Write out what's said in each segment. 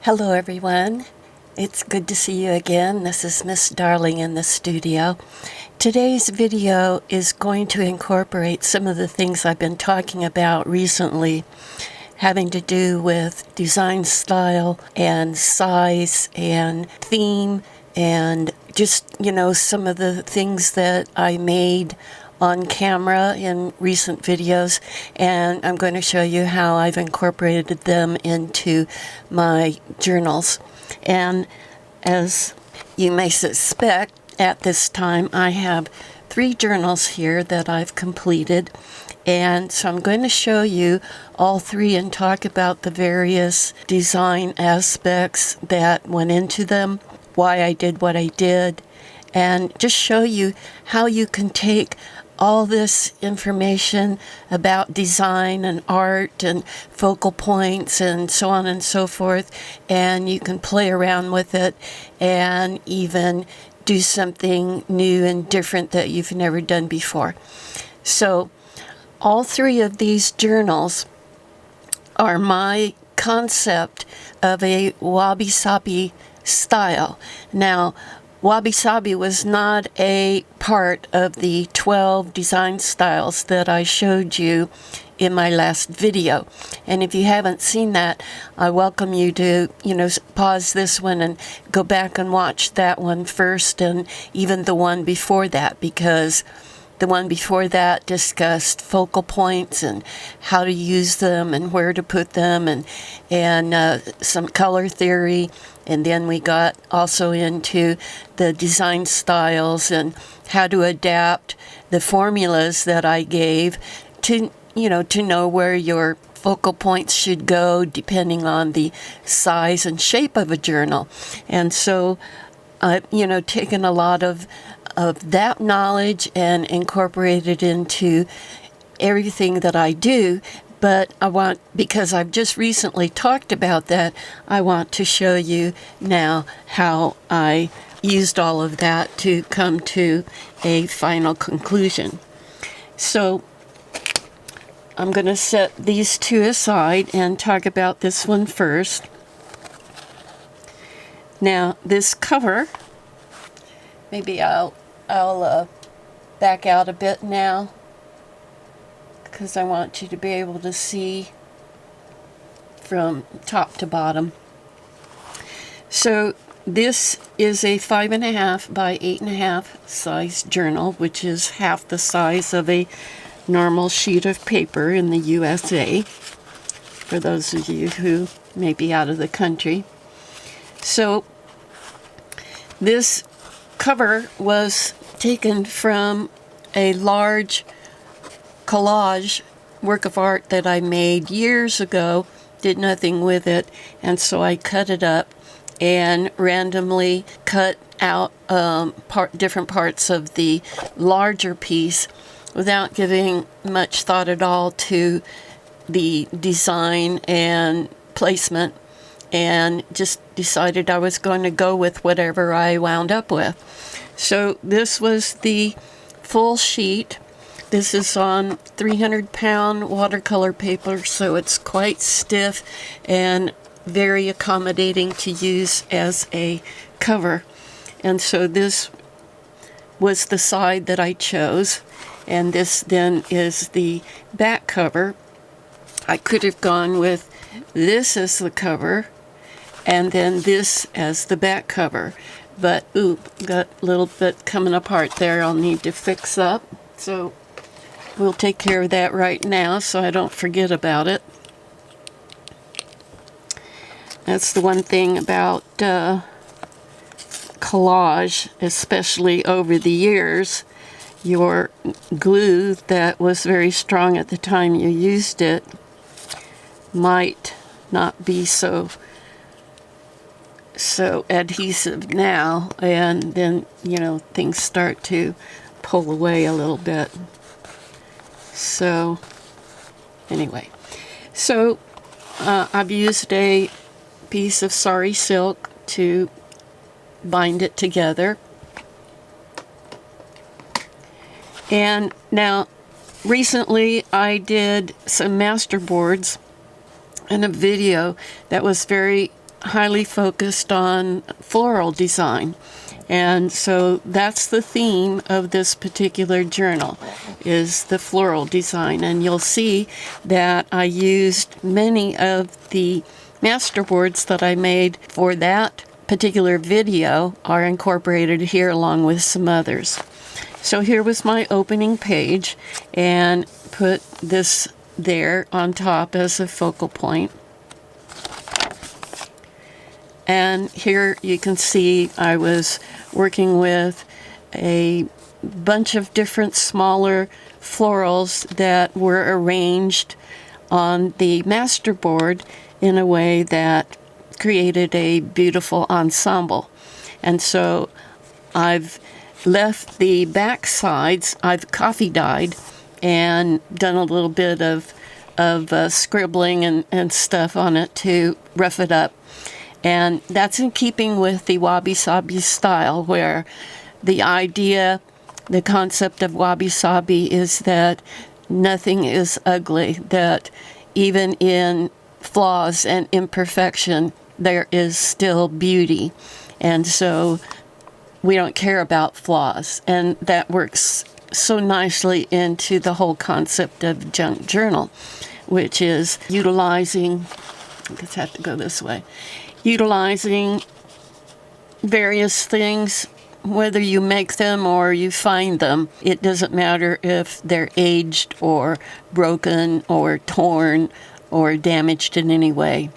Hello everyone, it's good to see you again. This is Miss Darling in the studio. Today's video is going to incorporate some of the things I've been talking about recently, having to do with design style and size and theme and just, some of the things that I made on camera in recent videos, and I'm going to show you how I've incorporated them into my journals. And as you may suspect, at this time I have 3 journals here that I've completed, and so I'm going to show you all 3 and talk about the various design aspects that went into them, why I did what I did, and just show you how you can take all this information about design and art and focal points and so on and so forth, and you can play around with it and even do something new and different that you've never done before. So all 3 of these journals are my concept of a wabi-sabi style. Now, wabi-sabi was not a part of the 12 design styles that I showed you in my last video. And if you haven't seen that, I welcome you to, pause this one and go back and watch that one first, and even the one before that, because the one before that discussed focal points and how to use them and where to put them, and some color theory. And then we got also into the design styles and how to adapt the formulas that I gave to, to know where your focal points should go depending on the size and shape of a journal. And so I've, taken a lot of that knowledge and incorporated into everything that I do. But because I've just recently talked about that, I want to show you now how I used all of that to come to a final conclusion. So I'm going to set these 2 aside and talk about this one first. Now, this cover, maybe I'll back out a bit now, because I want you to be able to see from top to bottom. So this is a 5.5 by 8.5 size journal, which is half the size of a normal sheet of paper in the USA, for those of you who may be out of the country. So this cover was taken from a large collage work of art that I made years ago, did nothing with it, and so I cut it up and randomly cut out different parts of the larger piece without giving much thought at all to the design and placement, and just decided I was going to go with whatever I wound up with. So this was the full sheet. This is on 300-pound watercolor paper, so it's quite stiff and very accommodating to use as a cover. And so this was the side that I chose, and this then is the back cover. I could have gone with this as the cover and then this as the back cover, but got a little bit coming apart there I'll need to fix up. So we'll take care of that right now so I don't forget about it. That's the one thing about collage, especially over the years. Your glue that was very strong at the time you used it might not be so adhesive now, and then things start to pull away a little bit. So anyway, so I've used a piece of sari silk to bind it together. And now recently I did some master boards and a video that was very highly focused on floral design. And so that's the theme of this particular journal, is the floral design. And you'll see that I used many of the masterboards that I made for that particular video are incorporated here along with some others. So here was my opening page, and put this there on top as a focal point. And here you can see I was working with a bunch of different smaller florals that were arranged on the masterboard in a way that created a beautiful ensemble. And so I've left the back sides, I've coffee dyed and done a little bit of scribbling and stuff on it to rough it up. And that's in keeping with the Wabi Sabi style, where the idea, the concept of Wabi Sabi is that nothing is ugly, that even in flaws and imperfection, there is still beauty. And so we don't care about flaws. And that works so nicely into the whole concept of junk journal, which is utilizing, I just have to go this way, utilizing various things, whether you make them or you find them. It doesn't matter if they're aged or broken or torn or damaged in any way.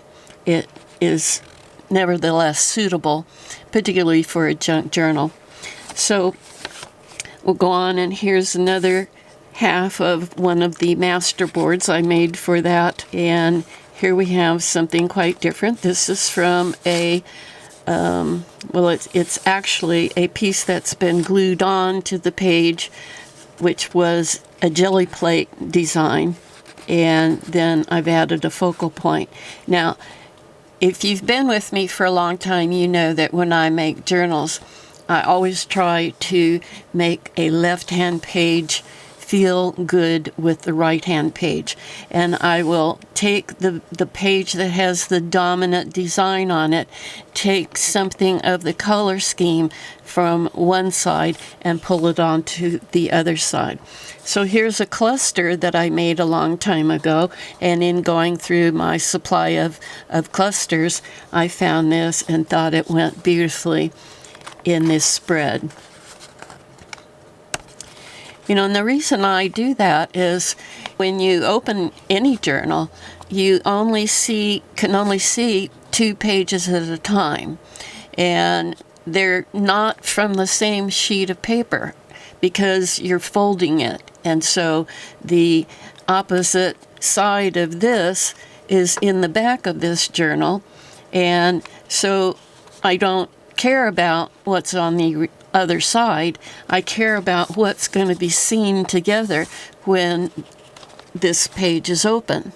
It is nevertheless suitable, particularly for a junk journal. So we'll go on, and here's another half of one of the masterboards I made for that. And here we have something quite different. This is from a, it's actually a piece that's been glued on to the page, which was a jelly plate design. And then I've added a focal point. Now, if you've been with me for a long time, you know that when I make journals, I always try to make a left-hand page feel good with the right-hand page. And I will take the page that has the dominant design on it, take something of the color scheme from one side and pull it onto the other side. So here's a cluster that I made a long time ago, and in going through my supply of clusters, I found this and thought it went beautifully in this spread. You know, and the reason I do that is when you open any journal, you can only see 2 pages at a time. And they're not from the same sheet of paper because you're folding it. And so the opposite side of this is in the back of this journal. And so I don't care about what's on the other side. I care about what's going to be seen together when this page is open,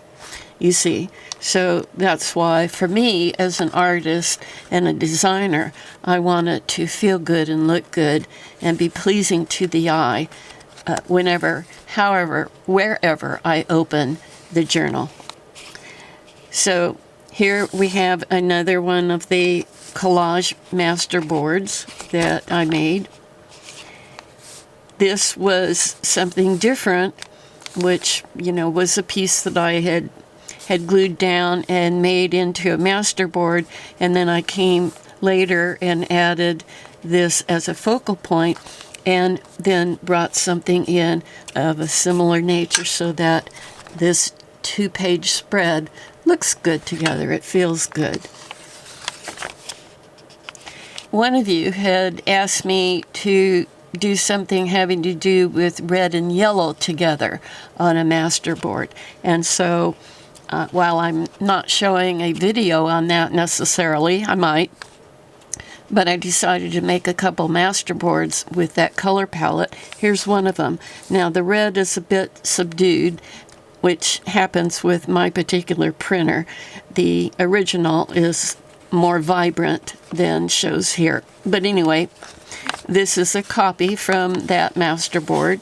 you see. So that's why, for me, as an artist and a designer, I want it to feel good and look good and be pleasing to the eye whenever, however, wherever I open the journal. So here we have another one of the collage masterboards that I made. This was something different, which, you know, was a piece that I had glued down and made into a masterboard, and then I came later and added this as a focal point, and then brought something in of a similar nature so that this 2-page spread looks good together. It feels good. One of you had asked me to do something having to do with red and yellow together on a masterboard. And so while I'm not showing a video on that necessarily, I might, but I decided to make a couple masterboards with that color palette. Here's one of them. Now the red is a bit subdued, which happens with my particular printer. The original is more vibrant than shows here. But anyway, this is a copy from that masterboard.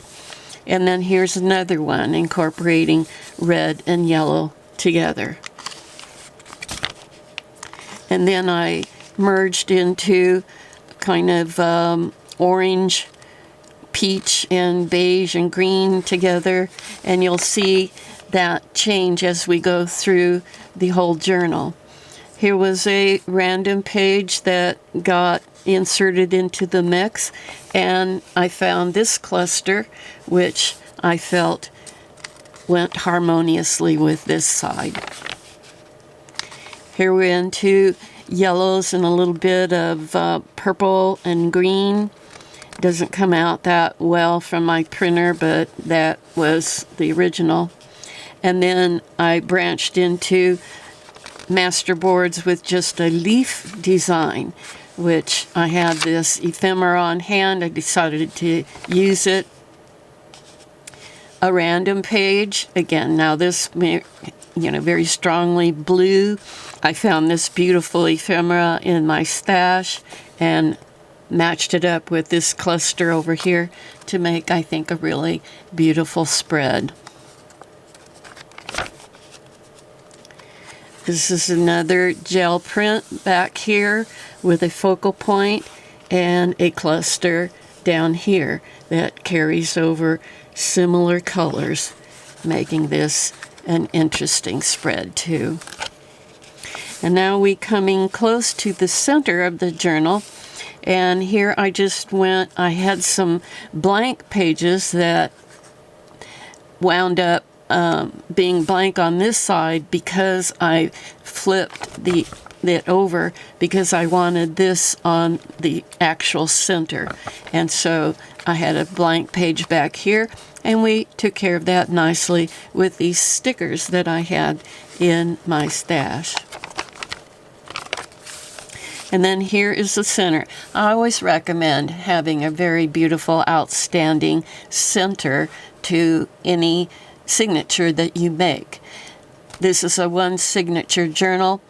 And then here's another one incorporating red and yellow together. And then I merged into kind of orange, peach, and beige and green together. And you'll see that change as we go through the whole journal. Here was a random page that got inserted into the mix, and I found this cluster, which I felt went harmoniously with this side. Here we're into yellows and a little bit of purple and green. Doesn't come out that well from my printer, but that was the original. And then I branched into masterboards with just a leaf design, which I had this ephemera on hand. I decided to use it. A random page, again, now this, very strongly blue. I found this beautiful ephemera in my stash and matched it up with this cluster over here to make, I think, a really beautiful spread. This is another gel print back here with a focal point and a cluster down here that carries over similar colors, making this an interesting spread too. And now we coming close to the center of the journal, and here I had some blank pages that wound up being blank on this side because I flipped it over because I wanted this on the actual center. And so I had a blank page back here, and we took care of that nicely with these stickers that I had in my stash. And then here is the center. I always recommend having a very beautiful, outstanding center to any signature that you make. This is a one signature journal,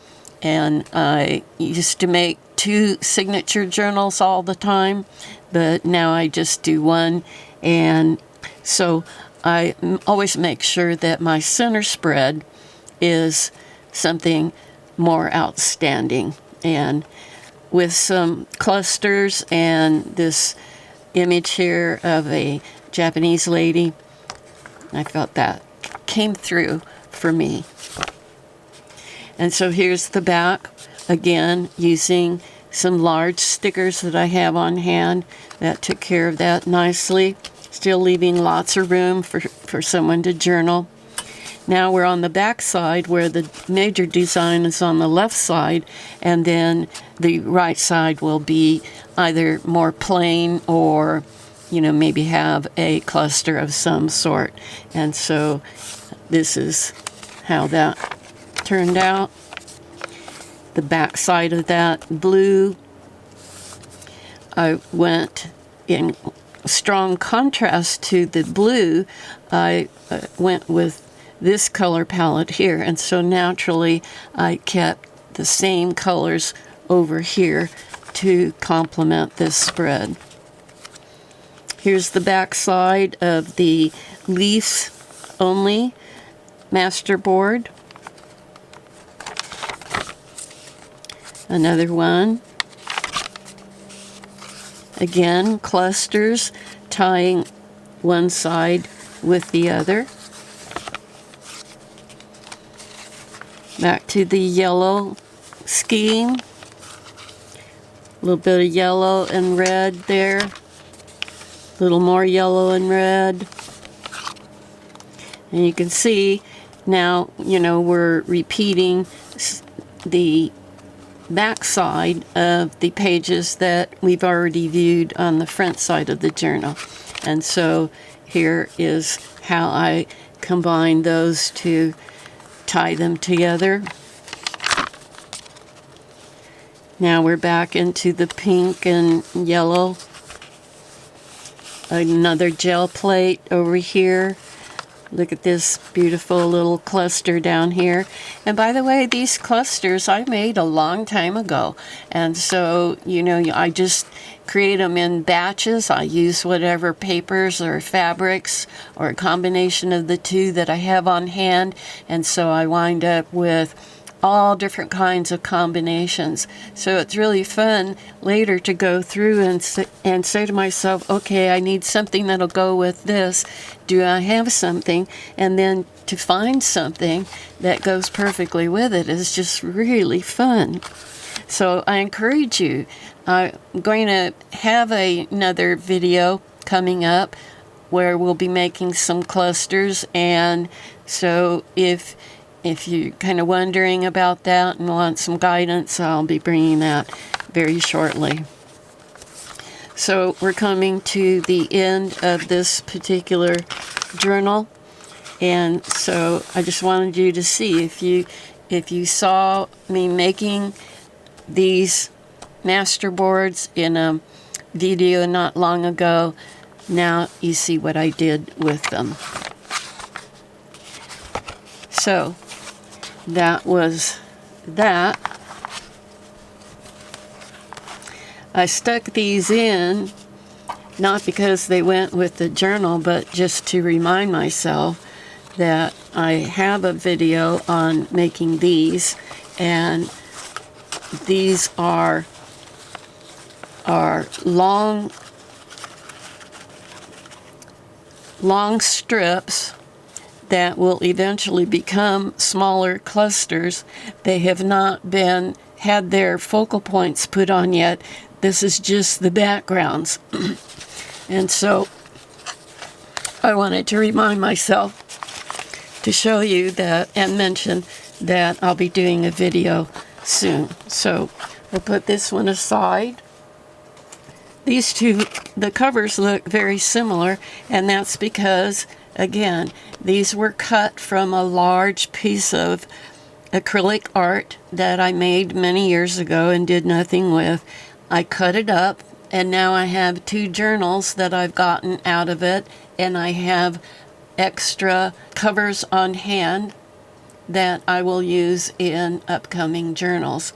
and I used to make 2 signature journals all the time, but now I just do one. And so I always make sure that my center spread is something more outstanding. And with some clusters and this image here of a Japanese lady, I felt that came through for me. And so here's the back, again, using some large stickers that I have on hand. That took care of that nicely, still leaving lots of room for someone to journal. Now we're on the back side where the major design is on the left side, and then the right side will be either more plain or maybe have a cluster of some sort. And so this is how that turned out. The back side of that blue, I went in strong contrast to the blue. I went with this color palette here, and so naturally I kept the same colors over here to complement this spread. Here's the back side of the leaf only masterboard. Another one. Again, clusters tying one side with the other. Back to the yellow scheme. A little bit of yellow and red there. A little more yellow and red. And you can see now, we're repeating the back side of the pages that we've already viewed on the front side of the journal. And so here is how I combine those to tie them together. Now we're back into the pink and yellow. Another gel plate over here. Look at this beautiful little cluster down here. And by the way, these clusters I made a long time ago. And so, I just create them in batches. I use whatever papers or fabrics or a combination of the two that I have on hand. And so I wind up with all different kinds of combinations. So it's really fun later to go through and say to myself, okay, I need something that'll go with this. Do I have something? And then to find something that goes perfectly with it is just really fun. So I encourage you. I'm going to have another video coming up where we'll be making some clusters, and so if you're kind of wondering about that and want some guidance, I'll be bringing that very shortly. So we're coming to the end of this particular journal, and so I just wanted you to see, if you saw me making these master boards in a video not long ago, now you see what I did with them. So that was that. I stuck these in, not because they went with the journal, but just to remind myself that I have a video on making these, and these are long strips that will eventually become smaller clusters. They have not had their focal points put on yet. This is just the backgrounds. And so I wanted to remind myself to show you that and mention that I'll be doing a video soon. So we'll put this one aside. These two, the covers look very similar, and that's because, again, these were cut from a large piece of acrylic art that I made many years ago and did nothing with. I cut it up, and now I have two journals that I've gotten out of it, and I have extra covers on hand that I will use in upcoming journals.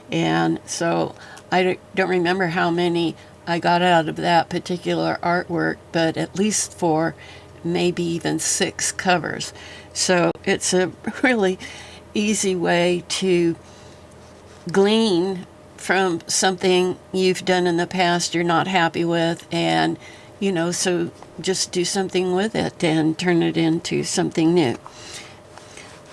And so I don't remember how many I got out of that particular artwork, but at least 4, maybe even 6 covers. So it's a really easy way to glean from something you've done in the past you're not happy with, and so just do something with it and turn it into something new.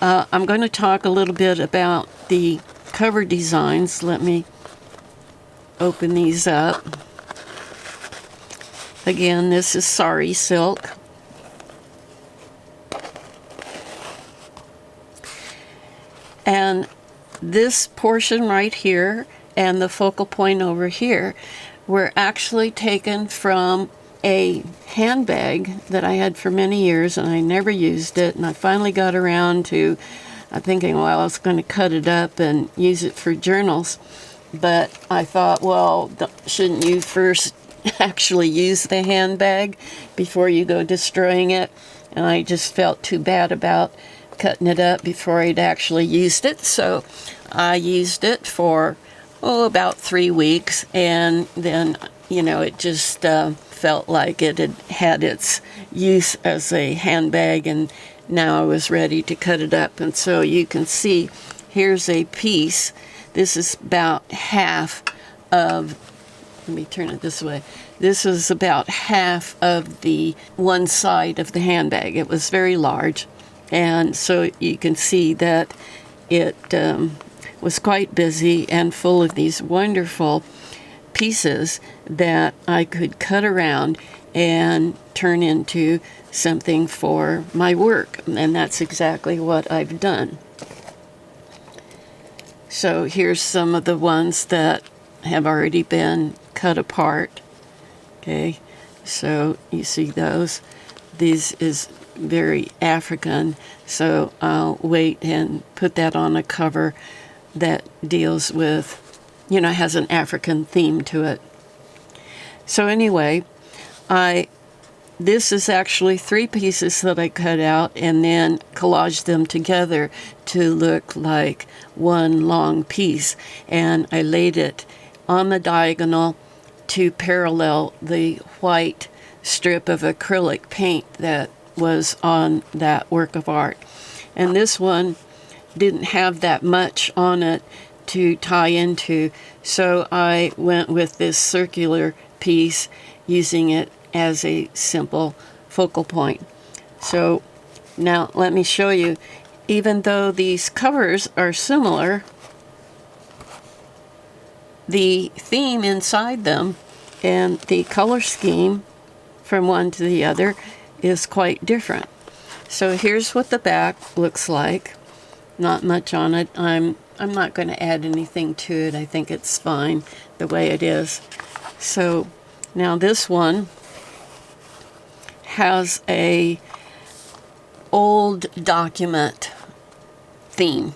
I'm going to talk a little bit about the cover designs. Let me open these up. Again, this is sari silk. And this portion right here and the focal point over here were actually taken from a handbag that I had for many years, and I never used it, and I finally got around to thinking, well, I was going to cut it up and use it for journals. But I thought, well, shouldn't you first actually use the handbag before you go destroying it? And I just felt too bad about cutting it up before I'd actually used it. So I used it for about 3 weeks, and then it just felt like it had its use as a handbag, and now I was ready to cut it up. And so you can see here's a piece. This is about half of, let me turn it this way. This is about half of the one side of the handbag. It was very large, and so you can see that it was quite busy and full of these wonderful pieces that I could cut around and turn into something for my work, and that's exactly what I've done. So here's some of the ones that have already been cut apart. Okay, so you see those. This is very African, so I'll wait and put that on a cover that deals with, has an African theme to it. So anyway, this is actually 3 pieces that I cut out and then collaged them together to look like one long piece. And I laid it on the diagonal to parallel the white strip of acrylic paint that was on that work of art. And this one didn't have that much on it to tie into, so I went with this circular piece, using it as a simple focal point. So now let me show you, even though these covers are similar, the theme inside them and the color scheme from one to the other is quite different. So here's what the back looks like. Not much on it. I'm not going to add anything to it. I think it's fine the way it is. So now this one has a old document theme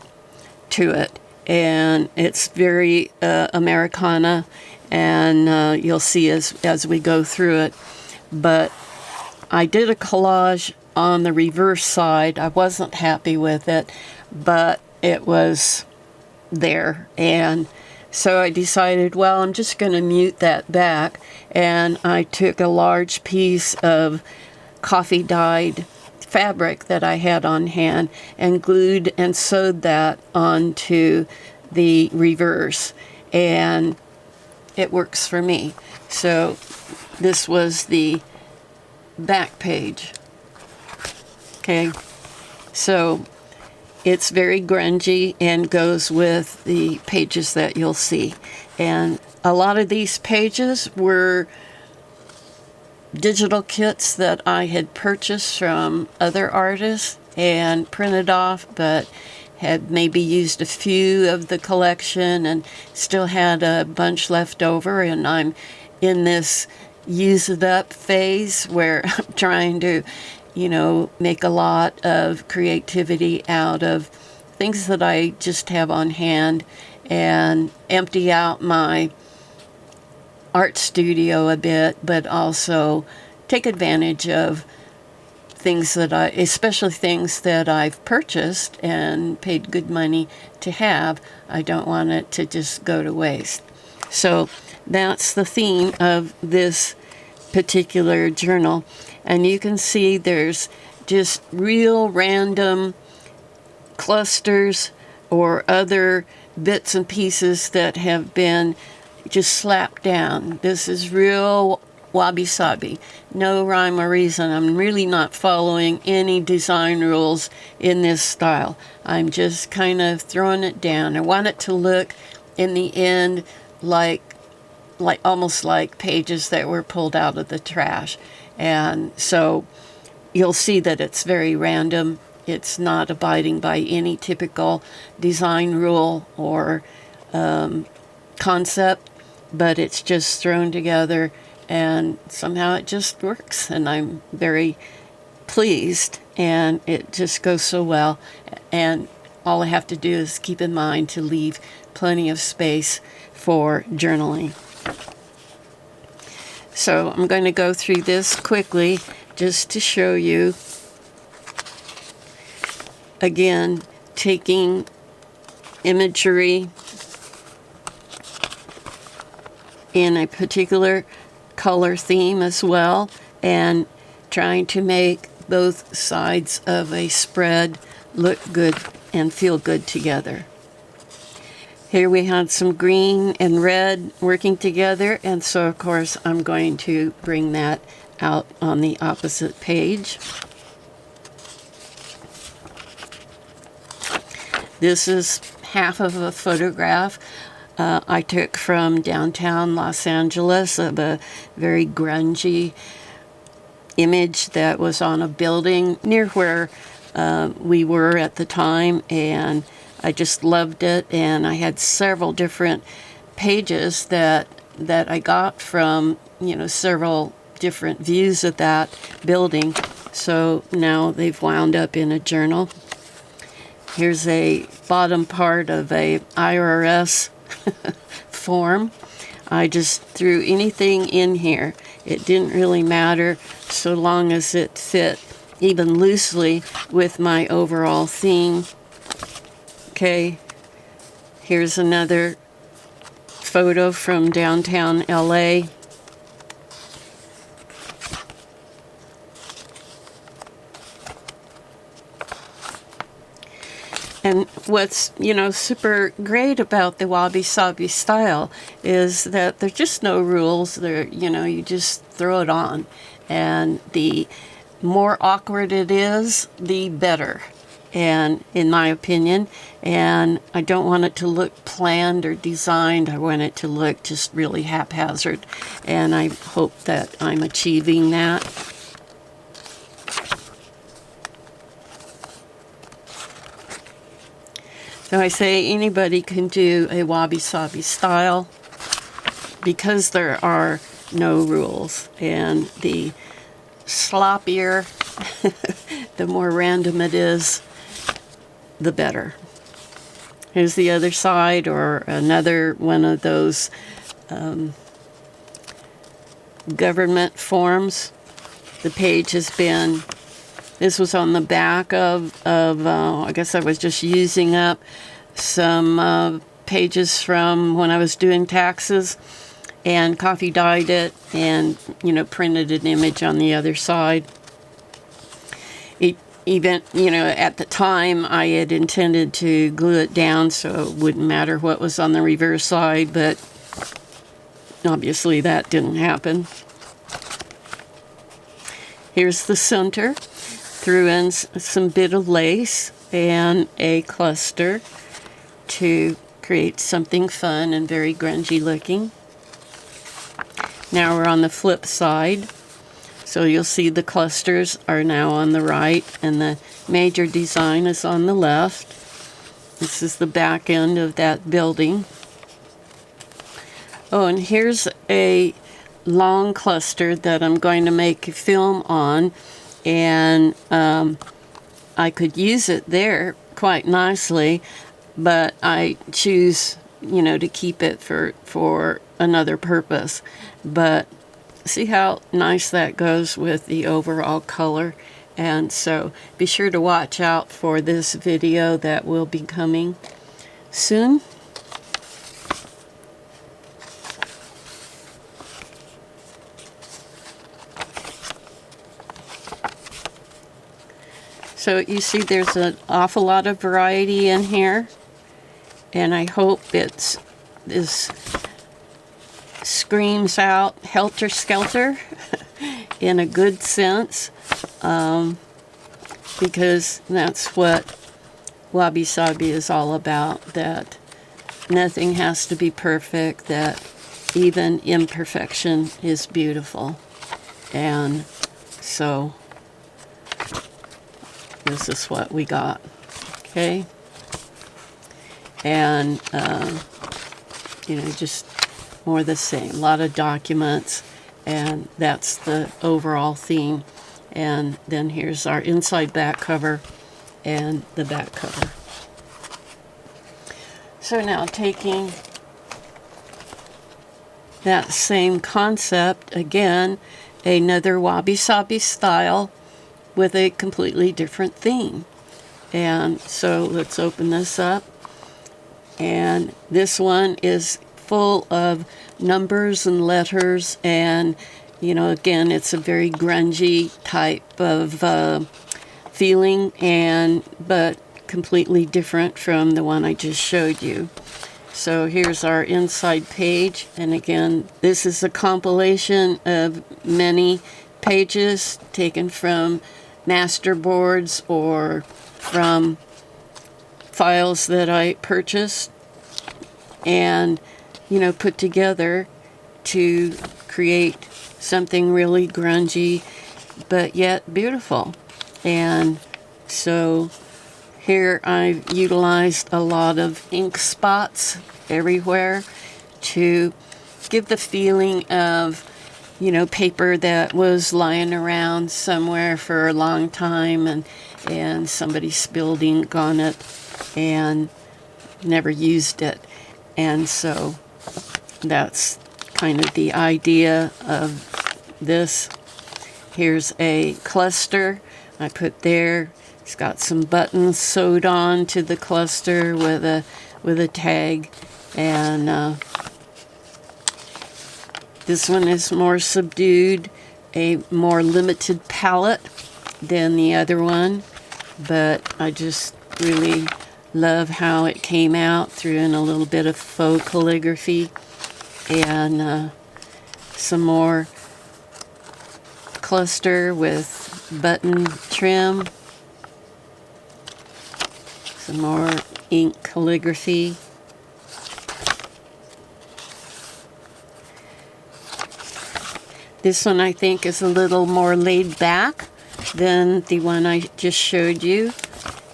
to it, and it's very Americana, and you'll see as we go through it. But I did a collage on the reverse side. I wasn't happy with it, but it was there, and so I decided, well, I'm just going to mute that back, and I took a large piece of coffee dyed fabric that I had on hand and glued and sewed that onto the reverse, and it works for me. So this was the back page. Okay, so it's very grungy and goes with the pages that you'll see. And a lot of these pages were digital kits that I had purchased from other artists and printed off, but had maybe used a few of the collection and still had a bunch left over. And I'm in this use it up phase where I'm trying to, make a lot of creativity out of things that I just have on hand and empty out my art studio a bit, but also take advantage of things that especially things that I've purchased and paid good money to have. I don't want it to just go to waste. So that's the theme of this particular journal. And you can see there's just real random clusters or other bits and pieces that have been just slapped down. This is real wabi-sabi. No rhyme or reason. I'm really not following any design rules in this style. I'm just kind of throwing it down. I want it to look in the end like almost like pages that were pulled out of the trash. And so you'll see that it's very random. It's not abiding by any typical design rule or concept, but it's just thrown together and somehow it just works, and I'm very pleased, and it just goes so well. And all I have to do is keep in mind to leave plenty of space for journaling. So I'm going to go through this quickly just to show you, again, taking imagery in a particular color theme as well, and trying to make both sides of a spread look good and feel good together. Here we had some green and red working together, and so of course I'm going to bring that out on the opposite page. This is half of a photograph I took from downtown Los Angeles of a very grungy image that was on a building near where we were at the time, and I just loved it. And I had several different pages that I got from, several different views of that building. So now they've wound up in a journal. Here's a bottom part of a IRS form. I just threw anything in here. It didn't really matter so long as it fit even loosely with my overall theme. Okay, here's another photo from downtown LA. And what's, super great about the Wabi Sabi style is that there's just no rules. There, you just throw it on. And the more awkward it is, the better. And in my opinion, and I don't want it to look planned or designed. I want it to look just really haphazard. And I hope that I'm achieving that. So I say anybody can do a Wabi Sabi style because there are no rules. And the sloppier, the more random it is, the better. Here's the other side, or another one of those government forms. The page has been, this was on the back of I guess I was just using up some pages from when I was doing taxes, and coffee dyed it and, printed an image on the other side. Even, at the time I had intended to glue it down so it wouldn't matter what was on the reverse side, but obviously that didn't happen. Here's the center. Threw in some bit of lace and a cluster to create something fun and very grungy looking. Now we're on the flip side. So you'll see the clusters are now on the right and the major design is on the left. This is the back end of that building. Oh, and here's a long cluster that I'm going to make a film on, and I could use it there quite nicely, but I choose, to keep it for another purpose. But see how nice that goes with the overall color. And so be sure to watch out for this video that will be coming soon. So you see there's an awful lot of variety in here, and I hope this screams out helter-skelter in a good sense, because that's what Wabi Sabi is all about, that nothing has to be perfect, that even imperfection is beautiful. And so this is what we got, okay? And, just more the same, a lot of documents, and that's the overall theme. And then here's our inside back cover and the back cover. So now taking that same concept, again, another Wabi Sabi style with a completely different theme. And so let's open this up. And this one is full of numbers and letters, and again, it's a very grungy type of feeling, but completely different from the one I just showed you. So here's our inside page, and again, this is a compilation of many pages taken from master boards or from files that I purchased and put together to create something really grungy but yet beautiful. And so here I've utilized a lot of ink spots everywhere to give the feeling of paper that was lying around somewhere for a long time, and somebody spilled ink on it and never used it. And so that's kind of the idea of this. Here's a cluster I put there. It's got some buttons sewed on to the cluster with a tag, and this one is more subdued, a more limited palette than the other one, but I just really Love how it came out. Threw in a little bit of faux calligraphy and some more cluster with button trim. Some more ink calligraphy. This one I think is a little more laid back than the one I just showed you,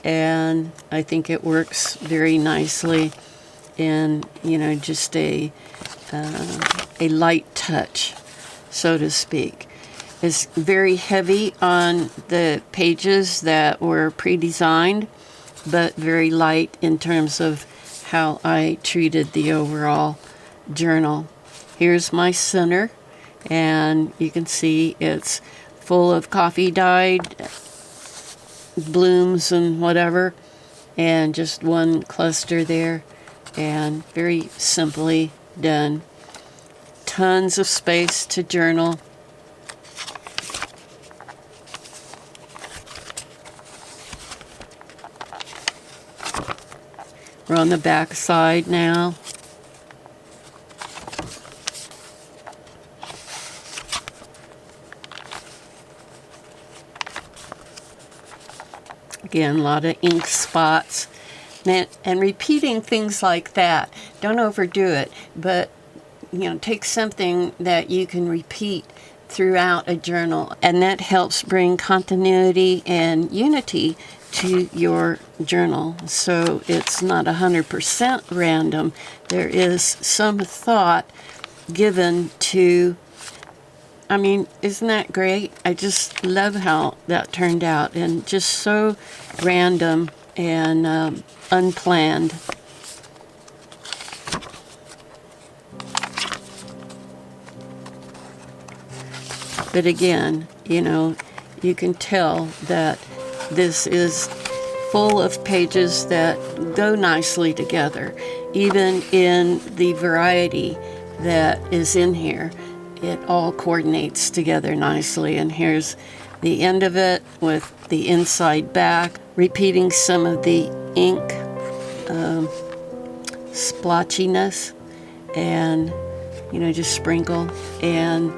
and I think it works very nicely in, you know, just a light touch, so to speak. It's very heavy on the pages that were pre-designed, but very light in terms of how I treated the overall journal. Here's my center, and you can see it's full of coffee dyed blooms and whatever, and just one cluster there, and very simply done. Tons of space to journal. We're on the back side now. Again, a lot of ink spots. And repeating things like that. Don't overdo it, but you know, take something that you can repeat throughout a journal, and that helps bring continuity and unity to your journal. So it's not 100% random. There is some thought given to, I mean, isn't that great? I just love how that turned out, and just so random and unplanned. But again, you know, you can tell that this is full of pages that go nicely together. Even in the variety that is in here, it all coordinates together nicely. And here's the end of it with the inside back, repeating some of the ink splotchiness, and, you know, just sprinkle, and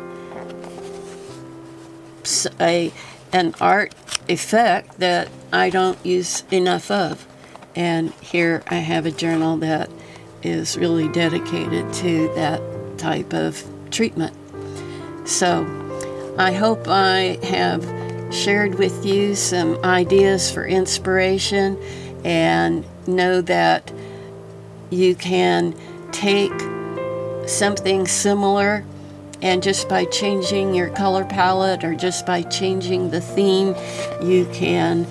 an art effect that I don't use enough of. And here I have a journal that is really dedicated to that type of treatment. So I hope I have shared with you some ideas for inspiration, and know that you can take something similar, and just by changing your color palette or just by changing the theme, you can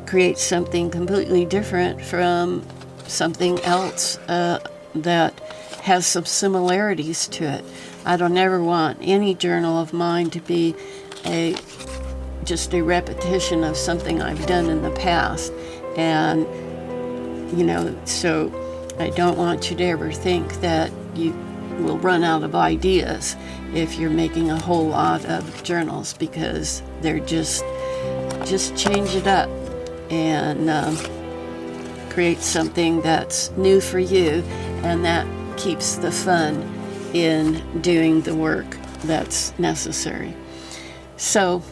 create something completely different from something else that has some similarities to it. I don't ever want any journal of mine to be just a repetition of something I've done in the past. And, you know, so I don't want you to ever think that you will run out of ideas if you're making a whole lot of journals, because they're just change it up and create something that's new for you, and that keeps the fun in doing the work that's necessary. So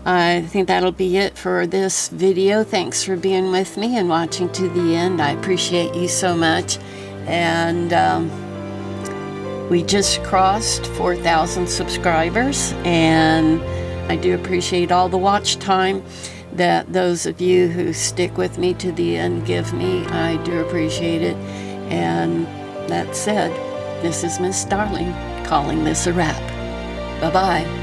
I think that'll be it for this video. Thanks for being with me and watching to the end. I appreciate you so much. And we just crossed 4,000 subscribers, and I do appreciate all the watch time that those of you who stick with me to the end give me. I do appreciate it. And that said, this is Miss Darling calling this a wrap. Bye-bye.